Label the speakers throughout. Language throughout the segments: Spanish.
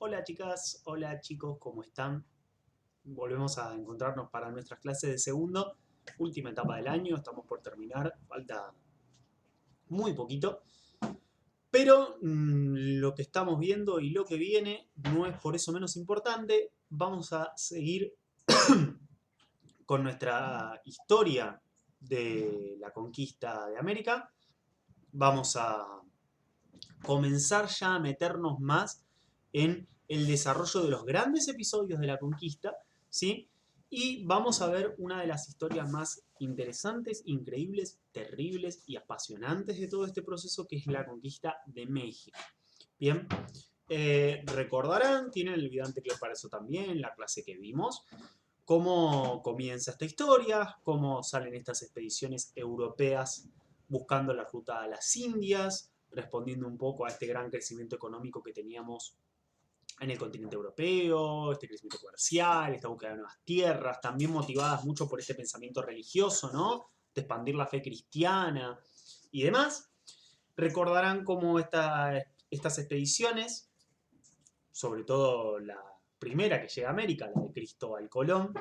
Speaker 1: Hola chicas, hola chicos, ¿cómo están? Volvemos a encontrarnos para nuestras clases de segundo, última etapa del año, estamos por terminar, falta muy poquito, pero lo que estamos viendo y lo que viene no es por eso menos importante. Vamos a seguir con nuestra historia de la conquista de América. Vamos a comenzar ya a meternos más en el desarrollo de los grandes episodios de la conquista, ¿sí? Y vamos a ver una de las historias más interesantes, increíbles, terribles y apasionantes de todo este proceso, que es la conquista de México. Bien, recordarán, tienen el video anterior para eso también, la clase que vimos, cómo comienza esta historia, cómo salen estas expediciones europeas buscando la ruta a las Indias, respondiendo un poco a este gran crecimiento económico que teníamos en el continente europeo, este crecimiento comercial, esta búsqueda de nuevas tierras, también motivadas mucho por este pensamiento religioso, ¿no? De expandir la fe cristiana y demás. Recordarán cómo estas expediciones, sobre todo la primera que llega a América, la de Cristóbal Colón,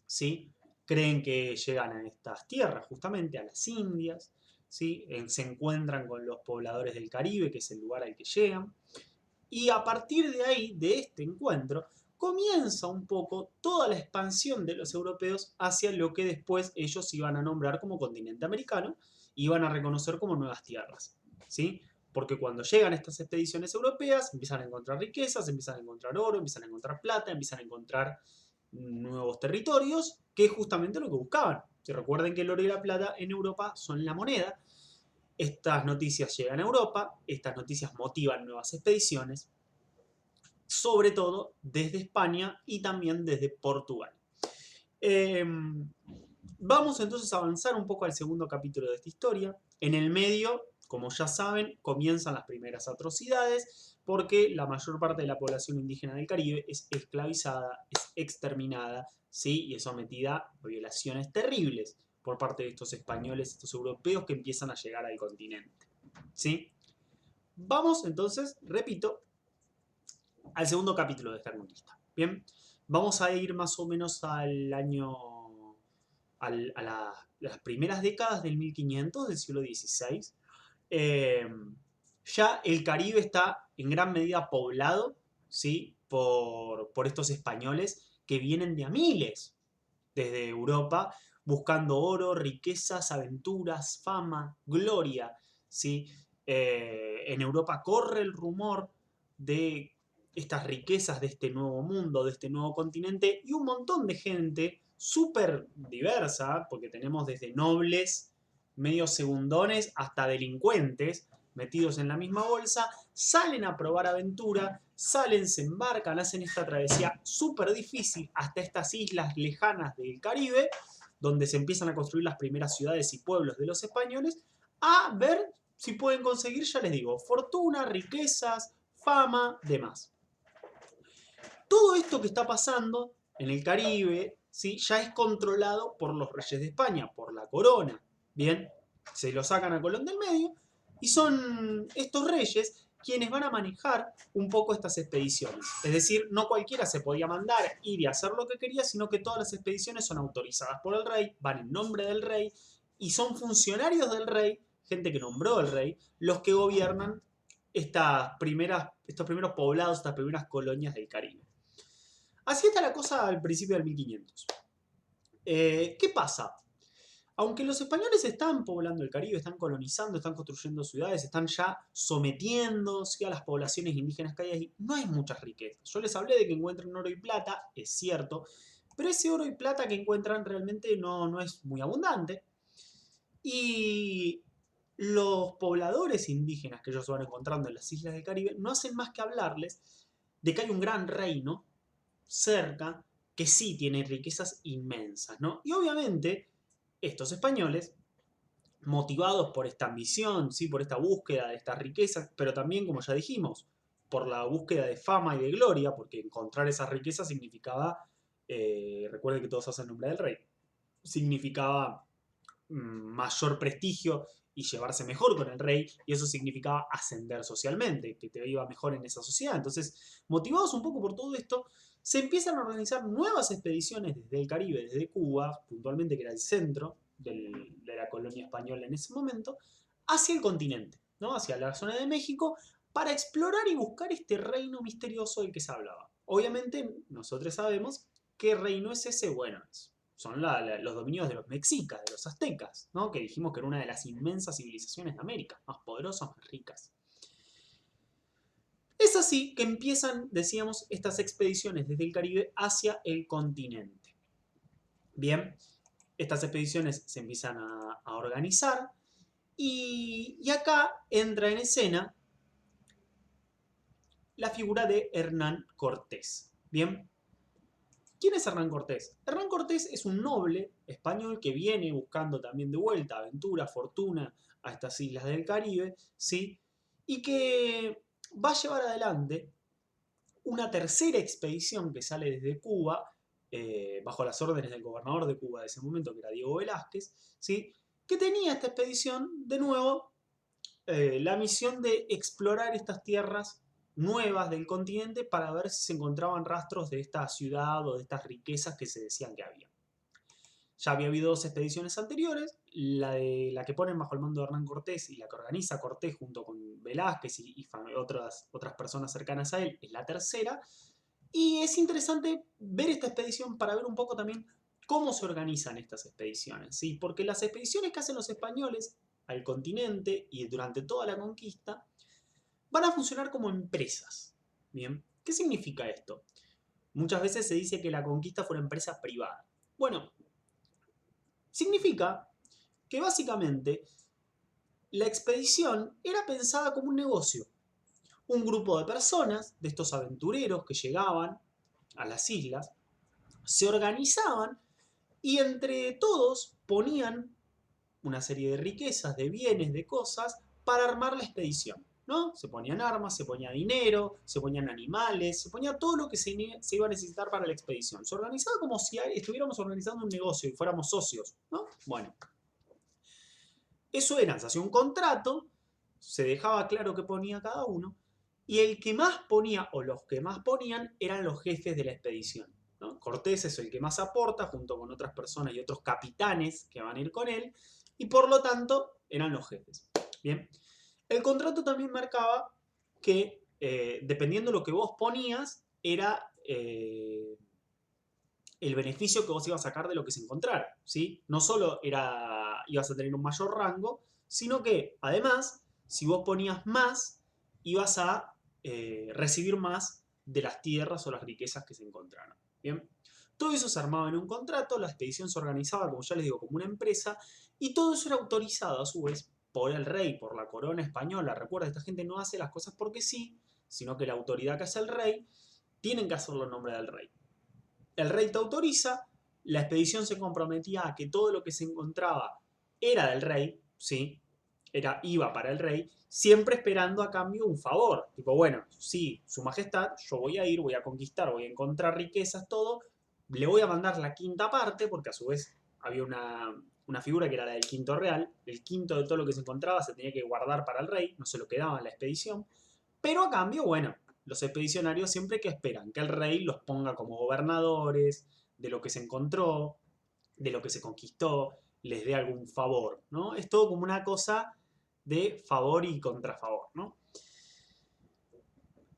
Speaker 1: ¿sí? Creen que llegan a estas tierras, justamente a las Indias, ¿sí? Se encuentran con los pobladores del Caribe, que es el lugar al que llegan, y a partir de ahí, de este encuentro, comienza un poco toda la expansión de los europeos hacia lo que después ellos iban a nombrar como continente americano y iban a reconocer como nuevas tierras, ¿sí? Porque cuando llegan estas expediciones europeas, empiezan a encontrar riquezas, empiezan a encontrar oro, empiezan a encontrar plata, empiezan a encontrar nuevos territorios, que es justamente lo que buscaban. Si recuerden que el oro y la plata en Europa son la moneda, estas noticias llegan a Europa, estas noticias motivan nuevas expediciones, sobre todo desde España y también desde Portugal. Eh, Vamos entonces a avanzar un poco al segundo capítulo de esta historia. En el medio, como ya saben, comienzan las primeras atrocidades porque la mayor parte de la población indígena del Caribe es esclavizada, es exterminada, ¿sí? Y es sometida a violaciones terribles por parte de estos españoles, estos europeos que empiezan a llegar al continente, ¿sí? Vamos entonces, repito, al segundo capítulo de esta conquista. Bien, vamos a ir más o menos al año las primeras décadas del 1500 del siglo XVI. eh, ya el Caribe está en gran medida poblado, ¿sí? por estos españoles que vienen de a miles desde Europa buscando oro, riquezas, aventuras, fama, gloria, ¿sí? En Europa corre el rumor de estas riquezas de este nuevo mundo, de este nuevo continente, y un montón de gente súper diversa, porque tenemos desde nobles, medios segundones, hasta delincuentes metidos en la misma bolsa, salen a probar aventura, salen, se embarcan, hacen esta travesía súper difícil hasta estas islas lejanas del Caribe, donde se empiezan a construir las primeras ciudades y pueblos de los españoles, a ver si pueden conseguir, ya les digo, fortuna, riquezas, fama, demás. Todo esto que está pasando en el Caribe, ¿sí? Ya es controlado por los reyes de España, por la corona. Bien, se lo sacan a Colón del medio y son estos reyes quienes van a manejar un poco estas expediciones. Es decir, no cualquiera se podía mandar, ir y hacer lo que quería, sino que todas las expediciones son autorizadas por el rey, van en nombre del rey y son funcionarios del rey, gente que nombró el rey, los que gobiernan estos primeros poblados, estas primeras colonias del Caribe. Así está la cosa al principio del 1500. ¿Qué pasa? Aunque los españoles están poblando el Caribe, están colonizando, están construyendo ciudades, están ya sometiéndose a las poblaciones indígenas que hay ahí, no hay muchas riquezas. Yo les hablé de que encuentran oro y plata, es cierto, pero ese oro y plata que encuentran realmente no es muy abundante. Y los pobladores indígenas que ellos van encontrando en las islas del Caribe no hacen más que hablarles de que hay un gran reino cerca que sí tiene riquezas inmensas, ¿no? Y obviamente estos españoles, motivados por esta ambición, ¿sí? Por esta búsqueda de estas riquezas, pero también, como ya dijimos, por la búsqueda de fama y de gloria, porque encontrar esas riquezas significaba, recuerden que todos hacen nombre del rey, significaba mayor prestigio y llevarse mejor con el rey, y eso significaba ascender socialmente, que te iba mejor en esa sociedad. Entonces, motivados un poco por todo esto, se empiezan a organizar nuevas expediciones desde el Caribe, desde Cuba, puntualmente que era el centro de la colonia española en ese momento, hacia el continente, ¿no? Hacia la zona de México, para explorar y buscar este reino misterioso del que se hablaba. Obviamente, nosotros sabemos qué reino es ese. Bueno, son los dominios de los mexicas, de los aztecas, ¿no? Que dijimos que era una de las inmensas civilizaciones de América, más poderosas, más ricas. Es así que empiezan, decíamos, estas expediciones desde el Caribe hacia el continente. Bien, estas expediciones se empiezan a organizar y acá entra en escena la figura de Hernán Cortés. Bien, ¿quién es Hernán Cortés? Hernán Cortés es un noble español que viene buscando también de vuelta aventura, fortuna a estas islas del Caribe, ¿sí? Y que va a llevar adelante una tercera expedición que sale desde Cuba, bajo las órdenes del gobernador de Cuba de ese momento, que era Diego Velázquez, ¿sí? Que tenía esta expedición, de nuevo, la misión de explorar estas tierras nuevas del continente para ver si se encontraban rastros de esta ciudad o de estas riquezas que se decían que había. Ya había habido dos expediciones anteriores, la que ponen bajo el mando de Hernán Cortés y la que organiza Cortés junto con Velázquez y otras personas cercanas a él, es la tercera. Y es interesante ver esta expedición para ver un poco también cómo se organizan estas expediciones, ¿sí? Porque las expediciones que hacen los españoles al continente y durante toda la conquista van a funcionar como empresas. ¿Bien? ¿Qué significa esto? Muchas veces se dice que la conquista fue una empresa privada. Bueno, significa que básicamente la expedición era pensada como un negocio. Un grupo de personas, de estos aventureros que llegaban a las islas, se organizaban y entre todos ponían una serie de riquezas, de bienes, de cosas para armar la expedición, ¿no? Se ponían armas, se ponía dinero, se ponían animales, se ponía todo lo que se iba a necesitar para la expedición. Se organizaba como si estuviéramos organizando un negocio y fuéramos socios, ¿no? Bueno, eso era, se hacía un contrato, se dejaba claro qué ponía cada uno, y el que más ponía, o los que más ponían, eran los jefes de la expedición, ¿no? Cortés es el que más aporta, junto con otras personas y otros capitanes que van a ir con él, y por lo tanto eran los jefes. Bien, el contrato también marcaba que dependiendo de lo que vos ponías, era el beneficio que vos ibas a sacar de lo que se encontrara, ¿sí? No solo ibas a tener un mayor rango, sino que además, si vos ponías más, ibas a recibir más de las tierras o las riquezas que se encontraran. ¿Bien? Todo eso se armaba en un contrato, la expedición se organizaba, como ya les digo, como una empresa, y todo eso era autorizado a su vez por el rey, por la corona española. Recuerda, esta gente no hace las cosas porque sí, sino que la autoridad que hace el rey, tienen que hacerlo en nombre del rey. El rey te autoriza, la expedición se comprometía a que todo lo que se encontraba era del rey, ¿sí? Iba para el rey, siempre esperando a cambio un favor. Tipo, bueno, sí, su majestad, yo voy a ir, voy a conquistar, voy a encontrar riquezas, todo, le voy a mandar la quinta parte, porque a su vez había una figura que era la del quinto real, el quinto de todo lo que se encontraba se tenía que guardar para el rey, no se lo quedaba en la expedición, pero a cambio, bueno, los expedicionarios siempre que esperan que el rey los ponga como gobernadores de lo que se encontró, de lo que se conquistó, les dé algún favor, ¿no? Es todo como una cosa de favor y contrafavor, ¿no?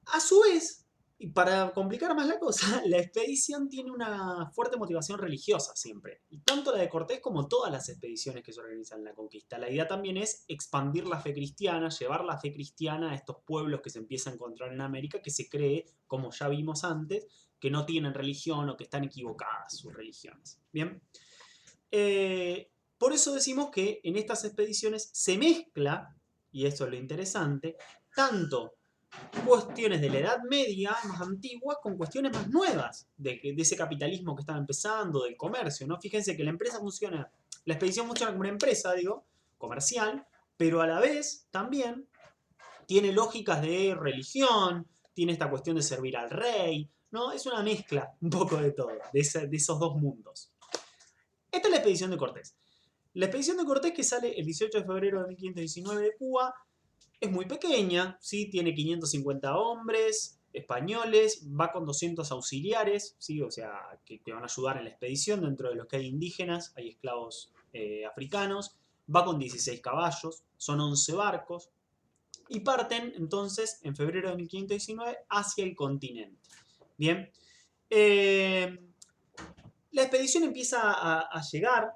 Speaker 1: A su vez, y para complicar más la cosa, la expedición tiene una fuerte motivación religiosa siempre. Y tanto la de Cortés como todas las expediciones que se organizan en la conquista. La idea también es expandir la fe cristiana, llevar la fe cristiana a estos pueblos que se empiezan a encontrar en América, que se cree, como ya vimos antes, que no tienen religión o que están equivocadas sus religiones. Bien. Por eso decimos que en estas expediciones se mezcla, y esto es lo interesante, tanto cuestiones de la Edad Media más antiguas con cuestiones más nuevas de ese capitalismo que estaba empezando, del comercio, ¿no? Fíjense que la empresa funciona, la expedición funciona como una empresa, digo, comercial, pero a la vez también tiene lógicas de religión, tiene esta cuestión de servir al rey, ¿no? Es una mezcla un poco de todo, de esos dos mundos. Esta es la expedición de Cortés. La expedición de Cortés, que sale el 18 de febrero de 1519 de Cuba, es muy pequeña, ¿sí? Tiene 550 hombres españoles, va con 200 auxiliares, ¿sí? O sea, que van a ayudar en la expedición. Dentro de los que hay indígenas, hay esclavos africanos, va con 16 caballos, son 11 barcos, y parten entonces en febrero de 1519 hacia el continente. Bien, la expedición empieza a llegar,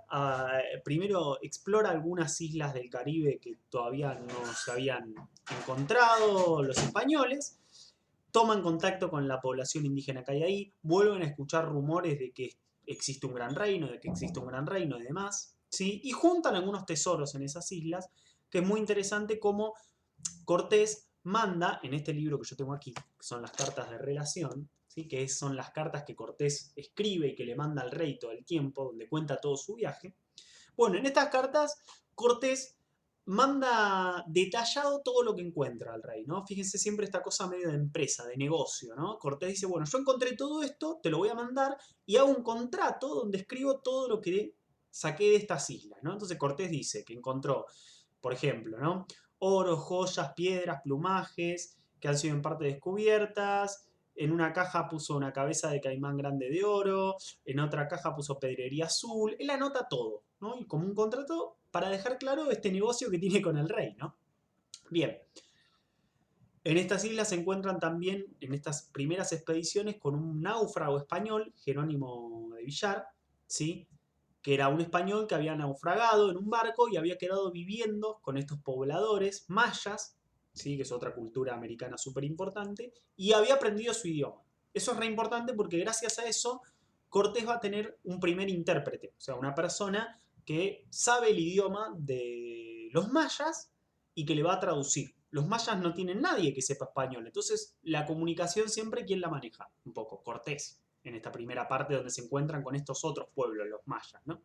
Speaker 1: primero explora algunas islas del Caribe que todavía no se habían encontrado los españoles, toman contacto con la población indígena que hay ahí, vuelven a escuchar rumores de que existe un gran reino, de que existe un gran reino y demás, ¿sí? Y juntan algunos tesoros en esas islas, que es muy interesante cómo Cortés manda, en este libro que yo tengo aquí, que son las cartas de relación, ¿sí? Que son las cartas que Cortés escribe y que le manda al rey todo el tiempo, donde cuenta todo su viaje. Bueno, en estas cartas Cortés manda detallado todo lo que encuentra al rey, ¿no? Fíjense siempre esta cosa medio de empresa, de negocio, ¿no? Cortés dice, bueno, yo encontré todo esto, te lo voy a mandar y hago un contrato donde escribo todo lo que saqué de estas islas, ¿no? Entonces Cortés dice que encontró, por ejemplo, ¿no? Oro, joyas, piedras, plumajes, que han sido en parte descubiertas. En una caja puso una cabeza de caimán grande de oro, en otra caja puso pedrería azul. Él anota todo, ¿no? Y como un contrato para dejar claro este negocio que tiene con el rey, ¿no? Bien. En estas islas se encuentran también, en estas primeras expediciones, con un náufrago español, Jerónimo de Villar, ¿sí? Que era un español que había naufragado en un barco y había quedado viviendo con estos pobladores mayas, ¿sí? Que es otra cultura americana súper importante, y había aprendido su idioma. Eso es re importante porque gracias a eso Cortés va a tener un primer intérprete, o sea, una persona que sabe el idioma de los mayas y que le va a traducir. Los mayas no tienen nadie que sepa español, entonces la comunicación siempre, ¿quién la maneja? Un poco, Cortés, en esta primera parte donde se encuentran con estos otros pueblos, los mayas, ¿no?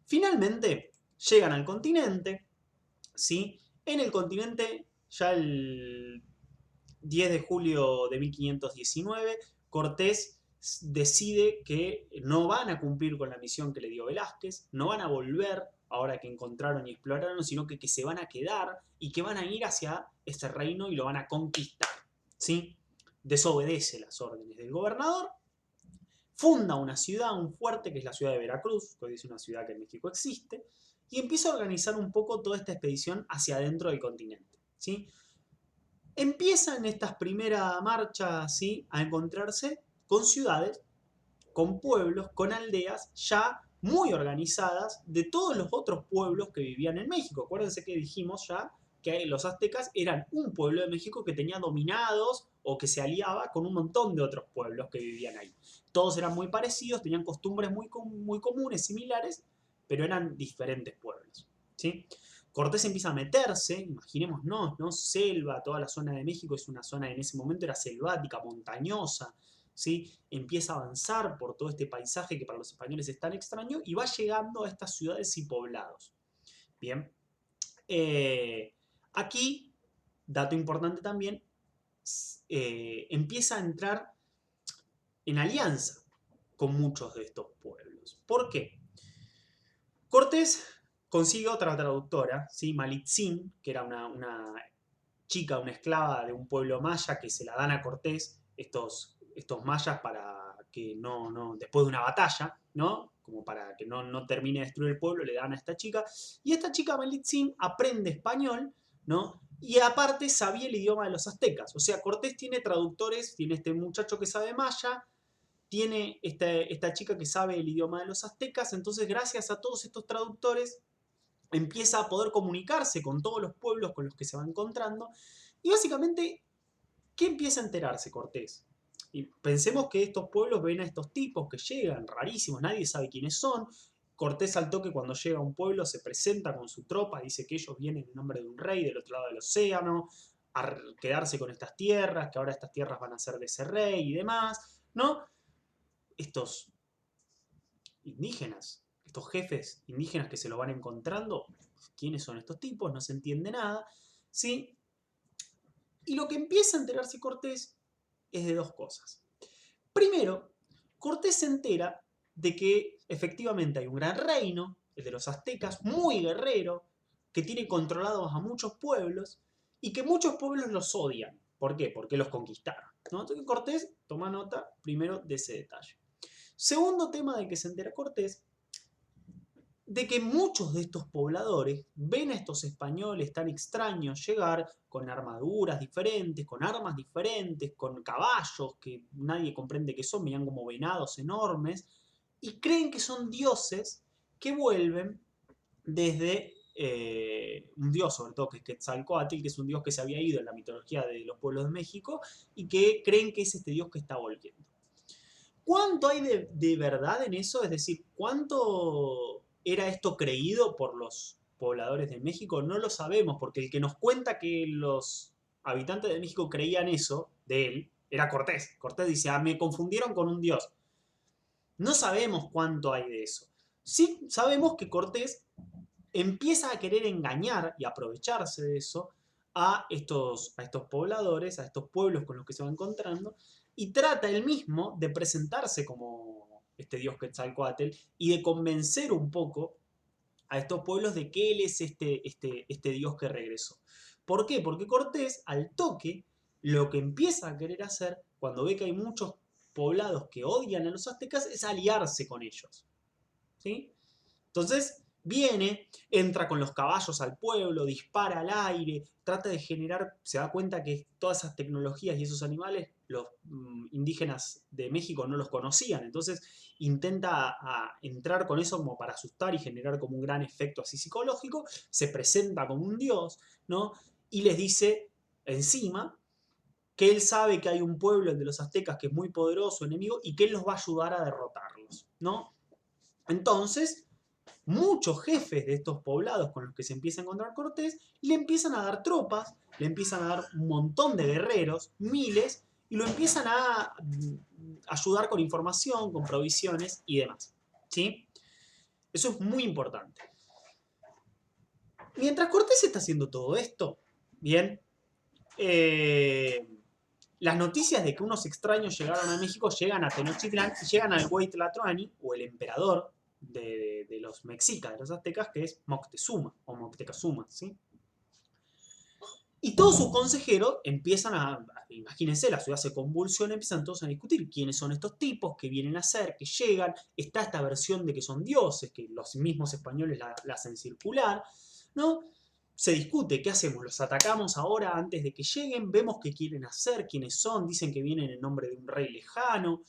Speaker 1: Finalmente, llegan al continente, ¿sí? En el continente, ya el 10 de julio de 1519, Cortés decide que no van a cumplir con la misión que le dio Velázquez, no van a volver ahora que encontraron y exploraron, sino que se van a quedar y que van a ir hacia ese reino y lo van a conquistar, ¿sí? Desobedece las órdenes del gobernador, funda una ciudad, un fuerte, que es la ciudad de Veracruz, que hoy es una ciudad que en México existe, y empieza a organizar un poco toda esta expedición hacia adentro del continente, ¿sí? Empieza en estas primeras marchas, ¿sí? A encontrarse con ciudades, con pueblos, con aldeas ya muy organizadas de todos los otros pueblos que vivían en México. Acuérdense que dijimos ya que los aztecas eran un pueblo de México que tenía dominados o que se aliaba con un montón de otros pueblos que vivían ahí. Todos eran muy parecidos, tenían costumbres muy comunes, similares, pero eran diferentes pueblos, ¿sí? Cortés empieza a meterse, imaginémonos, ¿no? Selva, toda la zona de México es una zona en ese momento era selvática, montañosa, ¿sí? Empieza a avanzar por todo este paisaje que para los españoles es tan extraño y va llegando a estas ciudades y poblados. Bien, aquí, dato importante también, empieza a entrar en alianza con muchos de estos pueblos. ¿Por qué? Cortés consigue otra traductora, ¿sí? Malitzin, que era una chica, una esclava de un pueblo maya que se la dan a Cortés, estos mayas para que después de una batalla, ¿no? Como para que no termine de destruir el pueblo, le dan a esta chica. Y esta chica, Malitzin, aprende español, ¿no? Y aparte sabía el idioma de los aztecas. O sea, Cortés tiene traductores, tiene este muchacho que sabe maya, tiene esta chica que sabe el idioma de los aztecas, entonces gracias a todos estos traductores empieza a poder comunicarse con todos los pueblos con los que se va encontrando. Y básicamente, ¿qué empieza a enterarse Cortés? Y pensemos que estos pueblos ven a estos tipos que llegan, rarísimos, nadie sabe quiénes son. Cortés al toque cuando llega a un pueblo se presenta con su tropa, dice que ellos vienen en nombre de un rey del otro lado del océano, a quedarse con estas tierras, que ahora estas tierras van a ser de ese rey y demás, ¿no? Estos indígenas, estos jefes indígenas que se lo van encontrando, ¿quiénes son estos tipos? No se entiende nada, ¿sí? Y lo que empieza a enterarse Cortés es de dos cosas. Primero, Cortés se entera de que efectivamente hay un gran reino, el de los aztecas, muy guerrero, que tiene controlados a muchos pueblos y que muchos pueblos los odian. ¿Por qué? Porque los conquistaron, ¿no? Entonces Cortés toma nota primero de ese detalle. Segundo tema del que se entera Cortés, de que muchos de estos pobladores ven a estos españoles tan extraños llegar con armaduras diferentes, con armas diferentes, con caballos que nadie comprende qué son, venían como venados enormes, y creen que son dioses que vuelven desde un dios, sobre todo que es Quetzalcóatl, que es un dios que se había ido en la mitología de los pueblos de México, y que creen que es este dios que está volviendo. ¿Cuánto hay de verdad en eso? Es decir, ¿cuánto era esto creído por los pobladores de México? No lo sabemos, porque el que nos cuenta que los habitantes de México creían eso de él era Cortés. Cortés dice, ah, me confundieron con un dios. No sabemos cuánto hay de eso. Sí sabemos que Cortés empieza a querer engañar y aprovecharse de eso a estos pobladores, a estos pueblos con los que se va encontrando, y trata él mismo de presentarse como este dios Quetzalcóatl y de convencer un poco a estos pueblos de que él es este dios que regresó. ¿Por qué? Porque Cortés, al toque, lo que empieza a querer hacer, cuando ve que hay muchos poblados que odian a los aztecas, es aliarse con ellos. ¿Sí? Entonces, viene, entra con los caballos al pueblo, dispara al aire, trata de generar, se da cuenta que todas esas tecnologías y esos animales los indígenas de México no los conocían, entonces intenta entrar con eso como para asustar y generar como un gran efecto así psicológico, se presenta como un dios, ¿no? Y les dice encima que él sabe que hay un pueblo, el de los aztecas, que es muy poderoso, enemigo, y que él los va a ayudar a derrotarlos, ¿no? Entonces, muchos jefes de estos poblados con los que se empieza a encontrar Cortés le empiezan a dar tropas, le empiezan a dar un montón de guerreros, miles, y lo empiezan a ayudar con información, con provisiones y demás. ¿Sí? Eso es muy importante. Mientras Cortés está haciendo todo esto, bien, las noticias de que unos extraños llegaron a México llegan a Tenochtitlán y llegan al Huaytlatlani, o el emperador de los mexicas, de los aztecas, que es Moctezuma, o Moctezuma, ¿sí? Y todos sus consejeros empiezan imagínense, la ciudad se convulsiona, empiezan todos a discutir quiénes son estos tipos, qué vienen a hacer, qué llegan. Está esta versión de que son dioses, que los mismos españoles la hacen circular, ¿no? Se discute, ¿qué hacemos? ¿Los atacamos ahora antes de que lleguen? ¿Vemos qué quieren hacer? ¿Quiénes son? Dicen que vienen en nombre de un rey lejano.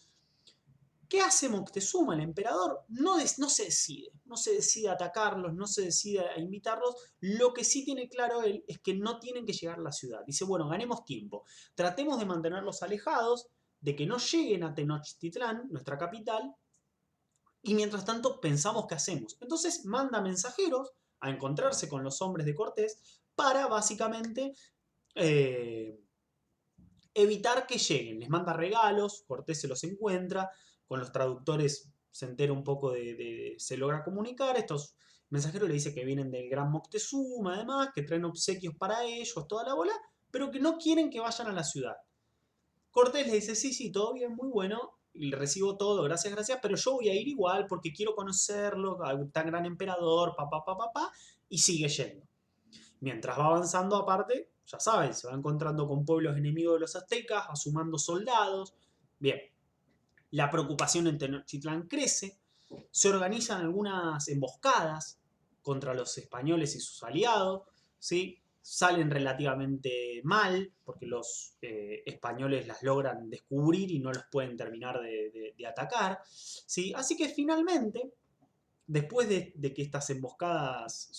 Speaker 1: ¿Qué hace Moctezuma, el emperador? No se decide a atacarlos, no se decide a invitarlos. Lo que sí tiene claro él es que no tienen que llegar a la ciudad. Dice, bueno, ganemos tiempo. Tratemos de mantenerlos alejados, de que no lleguen a Tenochtitlán, nuestra capital, y mientras tanto pensamos qué hacemos. Entonces manda mensajeros a encontrarse con los hombres de Cortés para básicamente evitar que lleguen. Les manda regalos, Cortés se los encuentra, con los traductores se entera un poco se logra comunicar. Estos mensajeros le dicen que vienen del gran Moctezuma, además, que traen obsequios para ellos, toda la bola, pero que no quieren que vayan a la ciudad. Cortés le dice, sí, sí, todo bien, muy bueno, y recibo todo, gracias, gracias, pero yo voy a ir igual porque quiero conocerlo, al tan gran emperador, y sigue yendo. Mientras va avanzando, aparte, ya saben, se va encontrando con pueblos enemigos de los aztecas, va sumando soldados. Bien, la preocupación en Tenochtitlán crece, se organizan algunas emboscadas contra los españoles y sus aliados, ¿sí? Salen relativamente mal, porque los españoles las logran descubrir y no los pueden terminar de atacar, ¿sí? Así que finalmente, después de que estas emboscadas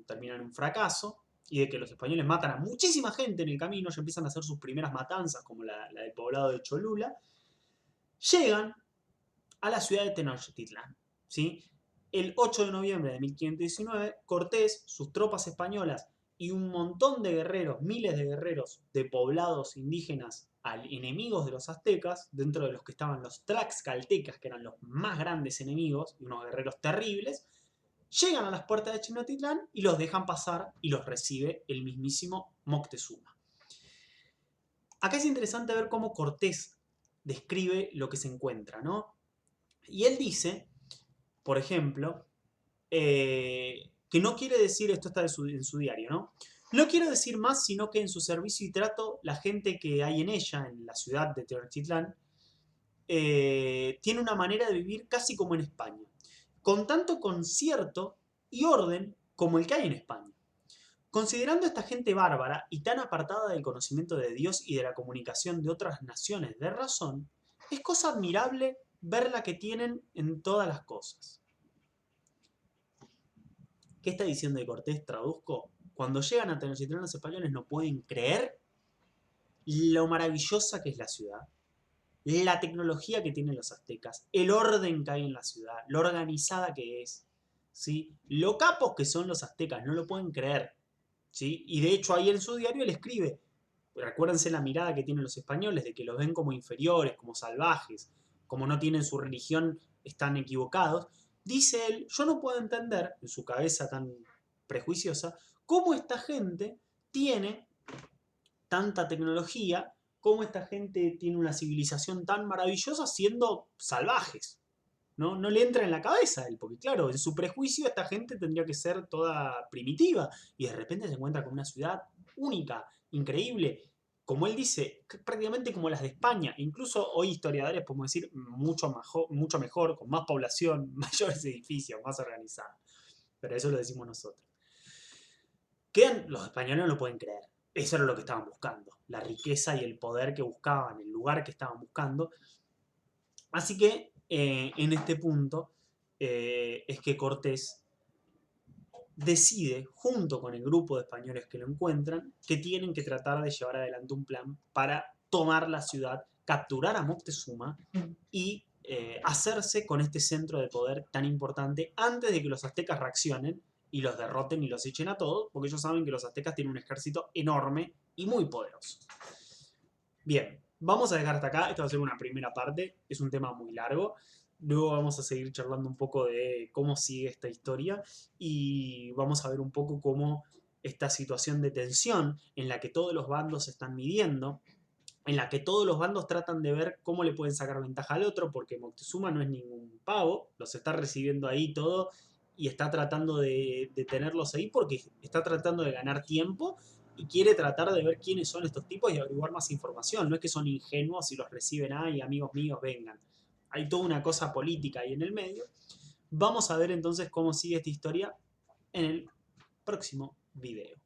Speaker 1: terminan en un fracaso, y de que los españoles matan a muchísima gente en el camino, ya empiezan a hacer sus primeras matanzas, como la del poblado de Cholula, llegan a la ciudad de Tenochtitlán, ¿sí? El 8 de noviembre de 1519, Cortés, sus tropas españolas y un montón de guerreros, miles de guerreros de poblados indígenas enemigos de los aztecas, dentro de los que estaban los tlaxcaltecas, que eran los más grandes enemigos, y unos guerreros terribles, llegan a las puertas de Tenochtitlán y los dejan pasar y los recibe el mismísimo Moctezuma. Acá es interesante ver cómo Cortés describe lo que se encuentra, ¿no? Y él dice, por ejemplo, que no quiere decir, esto está en su diario, ¿no? No quiero decir más, sino que en su servicio y trato, la gente que hay en ella, en la ciudad de Tenochtitlán, tiene una manera de vivir casi como en España, con tanto concierto y orden como el que hay en España. Considerando esta gente bárbara y tan apartada del conocimiento de Dios y de la comunicación de otras naciones de razón, es cosa admirable ver la que tienen en todas las cosas. ¿Qué está diciendo de Cortés? Traduzco. Cuando llegan a Tenochtitlán los españoles no pueden creer lo maravillosa que es la ciudad, la tecnología que tienen los aztecas, el orden que hay en la ciudad, lo organizada que es, ¿sí? Lo capos que son los aztecas, no lo pueden creer, ¿sí? Y de hecho ahí en su diario él escribe, recuérdense la mirada que tienen los españoles, de que los ven como inferiores, como salvajes, como no tienen su religión, están equivocados. Dice él, yo no puedo entender, en su cabeza tan prejuiciosa, cómo esta gente tiene tanta tecnología, cómo esta gente tiene una civilización tan maravillosa siendo salvajes. ¿No? No le entra en la cabeza a él, porque claro, en su prejuicio esta gente tendría que ser toda primitiva y de repente se encuentra con una ciudad única, increíble, como él dice, prácticamente como las de España. Incluso hoy historiadores podemos decir mucho mejor, con más población, mayores edificios, más organizada. Pero eso lo decimos nosotros. Los españoles no lo pueden creer. Eso era lo que estaban buscando, la riqueza y el poder que buscaban, el lugar que estaban buscando. Así que en este punto es que Cortés decide, junto con el grupo de españoles que lo encuentran, que tienen que tratar de llevar adelante un plan para tomar la ciudad, capturar a Moctezuma y hacerse con este centro de poder tan importante antes de que los aztecas reaccionen y los derroten y los echen a todos, porque ellos saben que los aztecas tienen un ejército enorme y muy poderoso. Bien, vamos a dejar hasta acá. Esta va a ser una primera parte. Es un tema muy largo. Luego vamos a seguir charlando un poco de cómo sigue esta historia y vamos a ver un poco cómo esta situación de tensión en la que todos los bandos se están midiendo, en la que todos los bandos tratan de ver cómo le pueden sacar ventaja al otro, porque Moctezuma no es ningún pavo, los está recibiendo ahí todo y está tratando de tenerlos ahí porque está tratando de ganar tiempo y quiere tratar de ver quiénes son estos tipos y averiguar más información. No es que son ingenuos y los reciben, ay, amigos míos, vengan. Hay toda una cosa política ahí en el medio. Vamos a ver entonces cómo sigue esta historia en el próximo video.